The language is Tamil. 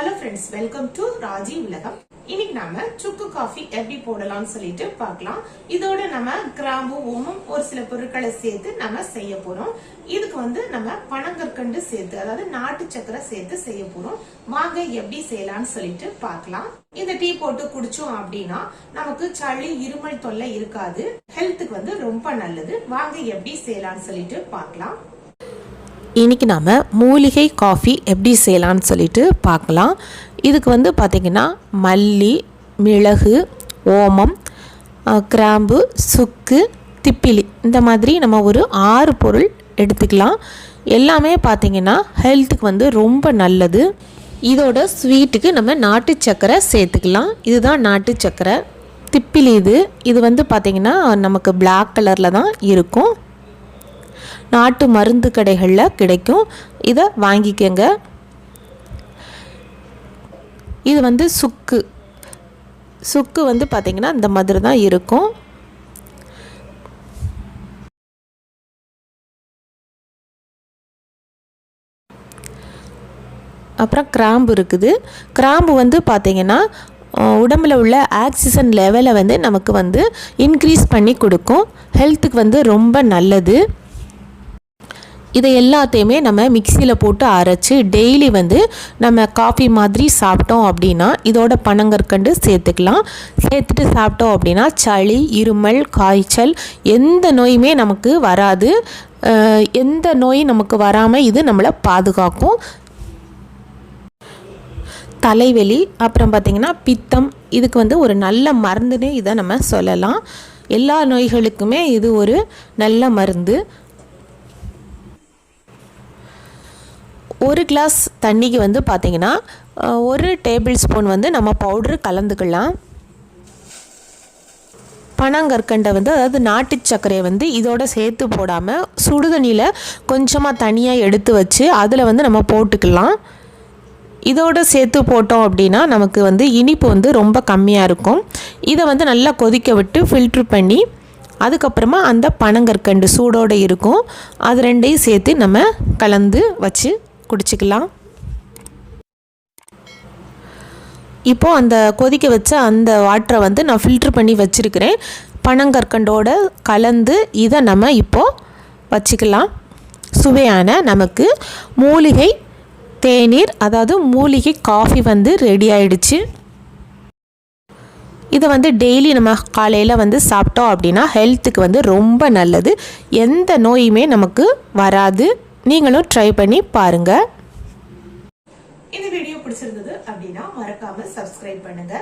Hello friends, welcome to Raji Ulagam. இன்னைக்கு நாம சுக்கு காஃபி எப்படி போடலாம்னு சொல்லிட்டு பார்க்கலாம். இதோட நம்ம கிராம்பு ஓமம் ஒரு சில பொருட்களை சேர்த்து நம்ம செய்ய போறோம். இதுக்கு நம்ம பனங்கற்கண்டு சேர்த்து அதாவது நாட்டு சக்கரை சேர்த்து செய்ய போறோம். வாங்க எப்படி செய்யலாம்னு சொல்லிட்டு பார்க்கலாம். இந்த டீ போட்டு குடிச்சோம் அப்படின்னா நமக்கு சளி இருமல் தொல்லை இருக்காது. ஹெல்த்துக்கு ரொம்ப நல்லது. வாங்க எப்படி செய்யலாம்னு சொல்லிட்டு பார்க்கலாம். இன்றைக்கி நாம் மூலிகை காஃபி எப்படி செய்யலான்னு சொல்லிட்டு பார்க்கலாம். இதுக்கு பார்த்திங்கன்னா மல்லி, மிளகு, ஓமம், கிராம்பு, சுக்கு, திப்பிலி இந்த மாதிரி நம்ம ஒரு 6 பொருள் எடுத்துக்கலாம். எல்லாமே பார்த்திங்கன்னா ஹெல்த்துக்கு ரொம்ப நல்லது. இதோட ஸ்வீட்டுக்கு நம்ம நாட்டு சக்கரை சேர்த்துக்கலாம். இதுதான் நாட்டு சக்கரை. திப்பிலி இது பார்த்திங்கன்னா நமக்கு பிளாக் கலரில் தான் இருக்கும். நாட்டு மருந்து கடைகளில் கிடைக்கும். இதை வாங்கிக்கங்க. இது சுக்கு பார்த்திங்கன்னா இந்த மாதிரி தான் இருக்கும். அப்புறம் கிராம்பு இருக்குது. கிராம்பு பார்த்திங்கன்னா உடம்பில் உள்ள ஆக்சிஜன் லெவலை நமக்கு இன்க்ரீஸ் பண்ணி கொடுக்கும். ஹெல்த்துக்கு ரொம்ப நல்லது. இதை எல்லாத்தையுமே நம்ம மிக்சியில் போட்டு அரைச்சி டெய்லி நம்ம காஃபி மாதிரி சாப்பிட்டோம் அப்படின்னா இதோட பனங்கற்கண்டு சேர்த்துக்கலாம். சேர்த்துட்டு சாப்பிட்டோம் அப்படின்னா சளி, இருமல், காய்ச்சல் எந்த நோயுமே நமக்கு வராது. எந்த நோய் நமக்கு வராமல் இது நம்மளை பாதுகாக்கும். தலைவலி அப்புறம் பார்த்திங்கன்னா பித்தம் இதுக்கு ஒரு நல்ல மருந்துன்னே இதை நம்ம சொல்லலாம். எல்லா நோய்களுக்குமே இது ஒரு நல்ல மருந்து. ஒரு கிளாஸ் தண்ணிக்கு பார்த்திங்கன்னா 1 டேபிள் ஸ்பூன் நம்ம பவுட்ரு கலந்துக்கலாம். பனங்கற்கண்டை அதாவது நாட்டு சர்க்கரையை இதோட சேர்த்து போடாமல் சுடுதண்ணியில் கொஞ்சமாக தனியாக எடுத்து வச்சு அதில் நம்ம போட்டுக்கலாம். இதோடு சேர்த்து போட்டோம் அப்படின்னா நமக்கு இனிப்பு ரொம்ப கம்மியாக இருக்கும். இதை நல்லா கொதிக்க விட்டு ஃபில்ட்ரு பண்ணி அதுக்கப்புறமா அந்த பனங்கற்கண்டு சூடோடு இருக்கும். அது ரெண்டையும் சேர்த்து நம்ம கலந்து வச்சு குடிச்சிக்கலாம். இப்போது அந்த கொதிக்க வச்ச அந்த வாட்டரை நான் ஃபில்ட்ரு பண்ணி வச்சுருக்கிறேன். பனங்கற்கண்டோடு கலந்து இதை நம்ம இப்போது வச்சுக்கலாம். சுவையான நமக்கு மூலிகை தேநீர் அதாவது மூலிகை காஃபி ரெடி ஆயிடுச்சு. இதை டெய்லி நம்ம காலையில் சாப்பிட்டோம் அப்படின்னா ஹெல்த்துக்கு ரொம்ப நல்லது. எந்த நோயுமே நமக்கு வராது. நீங்களும் ட்ரை பண்ணி பாருங்க. இந்த வீடியோ பிடிச்சிருந்தது அப்படின்னா மறக்காம சப்ஸ்கிரைப் பண்ணுங்க.